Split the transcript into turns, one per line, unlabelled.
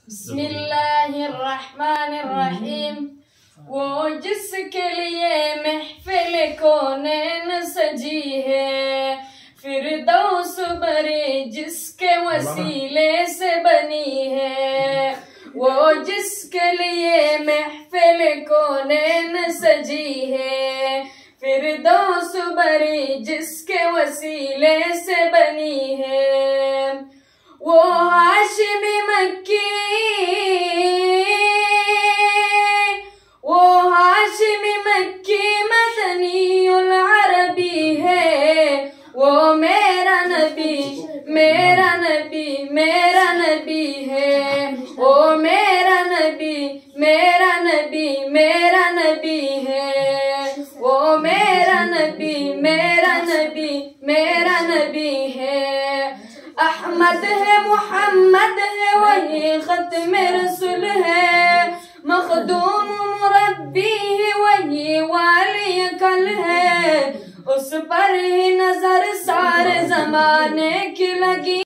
बिस्मिल्लाहिर्रहमानिर्रहीम। वो जिसके लिए महफिल कौनैन सजी है, फिरदौस बरी जिसके वसीले से बनी है। वो जिसके लिए महफिल कौनैन सजी है, फिरदौस बरी जिसके वसीले से बनी है। वो हाशिमी मक्की, वो हाशिमी मक्की मदनीउल अरबी है। वो मेरा नबी मेरा नबी मेरा नबी है। वो मेरा नबी मेरा नबी मेरा नबी है। वो मेरा नबी मेरा नबी मेरा नबी है। अहमद है मोहम्मद है वही खत्म रसूल है। मखदूम मुरब्बी है वही वाली कल है। उस पर ही नजर सारे जमाने की लगी।